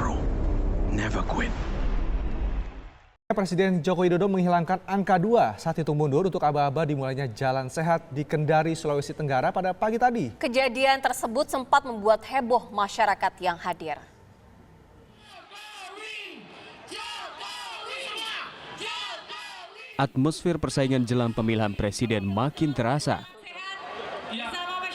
bro. Never quit. Presiden Joko Widodo menghilangkan angka 2 saat hitung mundur untuk aba-aba dimulainya Jalan Sehat di Kendari, Sulawesi Tenggara pada pagi tadi. Kejadian tersebut sempat membuat heboh masyarakat yang hadir. Atmosfer persaingan jelang pemilihan presiden makin terasa.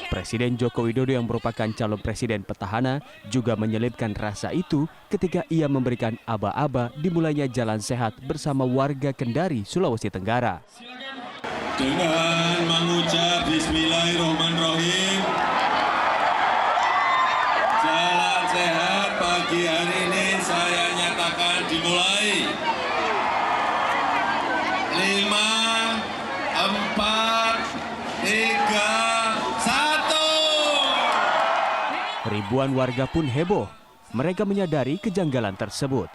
Presiden Joko Widodo yang merupakan calon presiden petahana juga menyelipkan rasa itu ketika ia memberikan aba-aba dimulainya Jalan Sehat bersama warga Kendari, Sulawesi Tenggara. Dengan mengucap Bismillahirrahmanirrahim, Jalan Sehat pagi hari ini saya nyatakan dimulai. 5, 4, 3, Ribuan warga pun heboh. Mereka menyadari kejanggalan tersebut.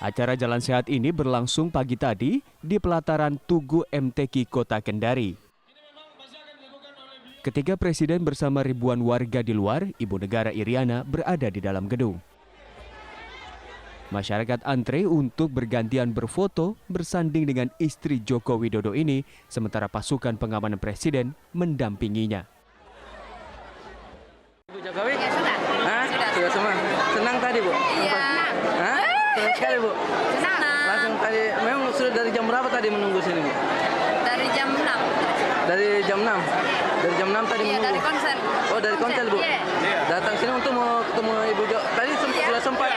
Acara Jalan Sehat ini berlangsung pagi tadi di pelataran Tugu MTQ Kota Kendari. Ketika Presiden bersama ribuan warga di luar, Ibu Negara Iriana berada di dalam gedung. Masyarakat antre untuk bergantian berfoto bersanding dengan istri Joko Widodo ini, sementara pasukan pengamanan Presiden mendampinginya. Ibu Jokowi? Ya, sudah. Sudah semua. Senang tadi, Bu? Iya. Senang sekali, Bu? Senang. Langsung tadi, memang sudah dari jam berapa tadi menunggu sini, Bu? Dari jam 6. Dari jam 6? Dari jam 6 tadi menunggu? Iya, dari konser. Oh, dari konser, Bu? Iya. Datang sini untuk mau ketemu Ibu Jokowi. Tadi sudah sempat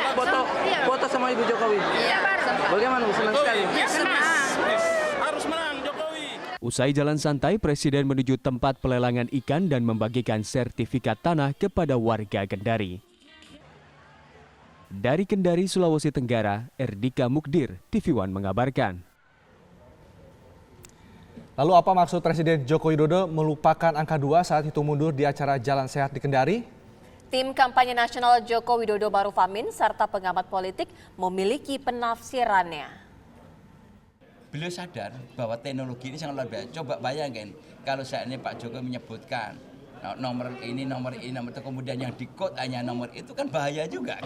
foto sama Ibu Jokowi? Iya, sempat. Bagaimana, Bu? Senang sekali? Iya, senang. harus menang Jokowi. Usai jalan santai, Presiden menuju tempat pelelangan ikan dan membagikan sertifikat tanah kepada warga Kendari. Dari Kendari, Sulawesi Tenggara, Erdika Mukdir, TV One mengabarkan. Lalu apa maksud Presiden Joko Widodo melupakan angka 2 saat hitung mundur di acara Jalan Sehat di Kendari? Tim kampanye nasional Joko Widodo Maruf Amin serta pengamat politik memiliki penafsirannya. Beliau sadar bahwa teknologi ini sangat luar biasa. Coba bayangin kalau saat ini Pak Jokowi menyebutkan nomor ini, nomor itu, kemudian yang di-code hanya nomor itu kan bahaya juga.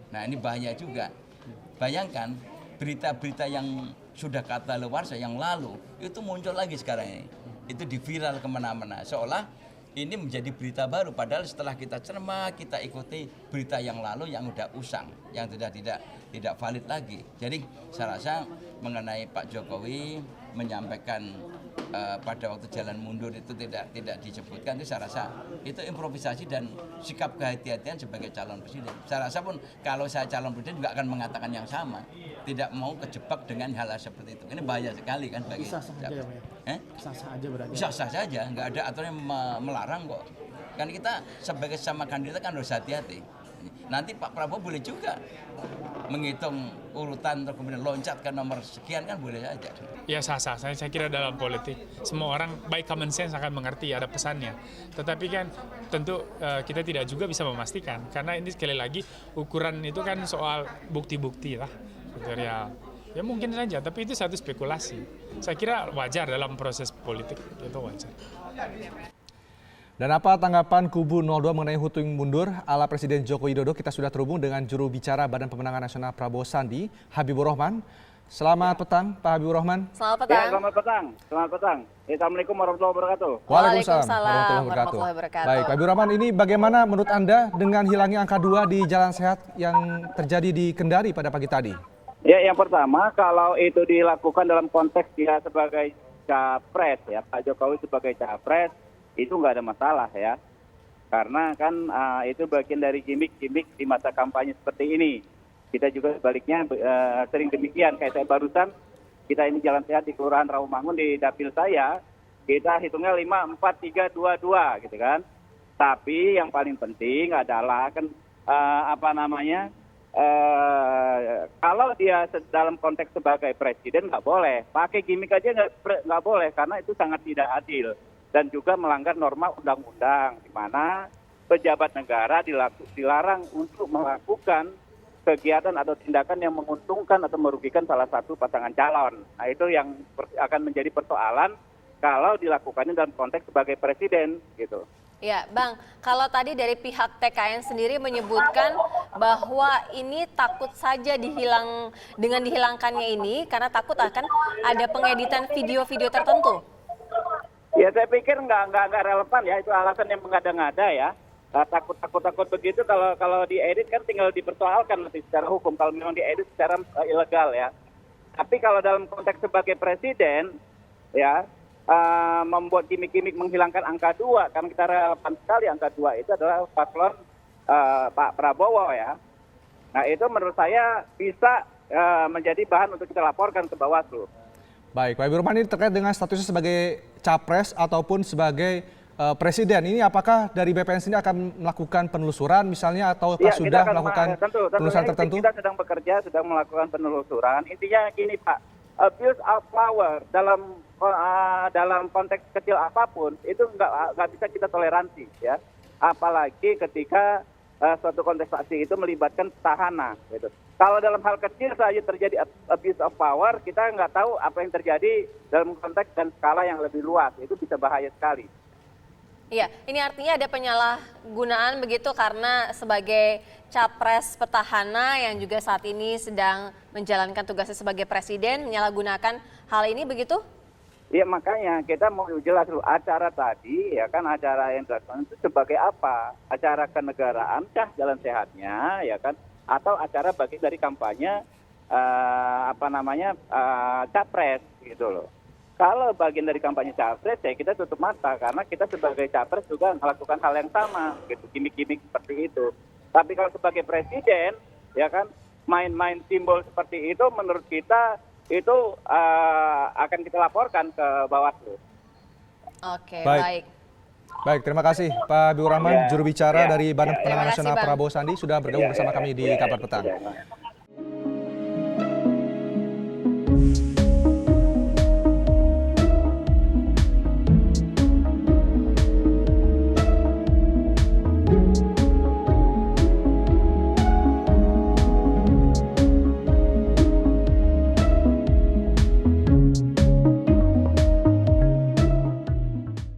Nah ini bahaya juga. Bayangkan berita-berita yang sudah kadaluarsa yang lalu itu muncul lagi sekarang ini. Itu diviral kemana-mana. Seolah ini menjadi berita baru, padahal setelah kita cermati, kita ikuti berita yang lalu yang udah usang, yang tidak valid lagi. Jadi saya rasa mengenai Pak Jokowi menyampaikan pada waktu jalan mundur itu tidak disebutkan, itu saya rasa itu improvisasi dan sikap kehati-hatian sebagai calon presiden. Saya rasa pun kalau saya calon presiden juga akan mengatakan yang sama, tidak mau kejebak dengan hal seperti itu. Ini bahaya sekali kan bagi sah-sah aja ya, Pak? Sah-sah aja berarti. Sah-sah saja, nggak ada aturan yang melarang kok. Kan kita sebagai sama kandidat kan harus hati-hati. Nanti Pak Prabowo boleh juga menghitung urutan atau kemudian loncat ke nomor sekian kan boleh saja. Ya sah-sah, saya kira dalam politik semua orang by common sense akan mengerti ada pesannya. Tetapi kan tentu kita tidak juga bisa memastikan karena ini sekali lagi ukuran itu kan soal bukti-bukti lah. Ya mungkin saja, tapi itu satu spekulasi. Saya kira wajar dalam proses politik, itu wajar. Dan apa tanggapan kubu 02 mengenai hitung mundur ala Presiden Joko Widodo? Kita sudah terhubung dengan juru bicara Badan Pemenangan Nasional Prabowo Sandi, Habibur Rahman. Selamat petang, Pak Habibur Rahman. Selamat petang. Ya, selamat petang. Selamat petang. Assalamualaikum warahmatullahi wabarakatuh. Waalaikumsalam warahmatullahi wabarakatuh. Baik, Pak Habibur Rahman, ini bagaimana menurut Anda dengan hilangnya angka 2 di Jalan Sehat yang terjadi di Kendari pada pagi tadi? Ya, yang pertama kalau itu dilakukan dalam konteks dia sebagai capres ya, Pak Jokowi sebagai capres, itu nggak ada masalah ya. Karena kan itu bagian dari gimmick-gimmick di masa kampanye seperti ini. Kita juga sebaliknya sering demikian. Kayak saya barusan, kita ini Jalan Sehat di Kelurahan Rawamangun di dapil saya, kita hitungnya 5, 4, 3, 2, 2 gitu kan. Tapi yang paling penting adalah kan kalau dia dalam konteks sebagai presiden nggak boleh. Pakai gimmick aja nggak boleh karena itu sangat tidak adil. Dan juga melanggar norma undang-undang di mana pejabat negara dilarang untuk melakukan kegiatan atau tindakan yang menguntungkan atau merugikan salah satu pasangan calon. Nah itu yang akan menjadi persoalan kalau dilakukannya dalam konteks sebagai presiden gitu. Ya, Bang, kalau tadi dari pihak TKN sendiri menyebutkan bahwa ini takut saja dengan dihilangkannya ini karena takut akan ada pengeditan video-video tertentu. Ya saya pikir nggak relevan ya, itu alasan yang mengada-ngada ya. Takut begitu kalau diedit kan tinggal dipersoalkan nanti secara hukum kalau memang diedit secara ilegal ya. Tapi kalau dalam konteks sebagai presiden ya membuat gimmick-gimmick menghilangkan angka 2, karena kita relevan sekali angka 2 itu adalah paslon Pak Prabowo ya. Nah itu menurut saya bisa menjadi bahan untuk kita laporkan ke Bawaslu. Baik, Pak Habibur Rahman, ini terkait dengan statusnya sebagai capres ataupun sebagai presiden. Ini apakah dari BPN sendiri akan melakukan penelusuran misalnya atau ya, sudah melakukan penelusuran tertentu? Kita sedang bekerja, sedang melakukan penelusuran. Intinya gini Pak, abuse of power dalam konteks kecil apapun itu nggak bisa kita toleransi ya. Apalagi ketika suatu kontestasi itu melibatkan petahana gitu. Kalau dalam hal kecil saja terjadi abuse of power, kita nggak tahu apa yang terjadi dalam konteks dan skala yang lebih luas. Itu bisa bahaya sekali. Iya, ini artinya ada penyalahgunaan begitu karena sebagai capres petahana yang juga saat ini sedang menjalankan tugasnya sebagai presiden menyalahgunakan hal ini begitu? Iya, makanya kita mau jelas dulu acara tadi ya kan, acara yang dilakukan itu sebagai apa? Acara kenegaraan kah jalan sehatnya ya kan, atau acara bagian dari kampanye capres gitu loh. Kalau bagian dari kampanye capres ya kita tutup mata karena kita sebagai capres juga melakukan hal yang sama gitu, gimmick-gimmick seperti itu. Tapi kalau sebagai presiden ya kan main-main simbol seperti itu menurut kita itu akan kita laporkan ke Bawaslu. Oke, baik. Baik, terima kasih Pak Habibur Rahman, juru bicara dari Badan Pemenangan Nasional Prabowo Sandi sudah bergabung bersama kami di Kabar Petang.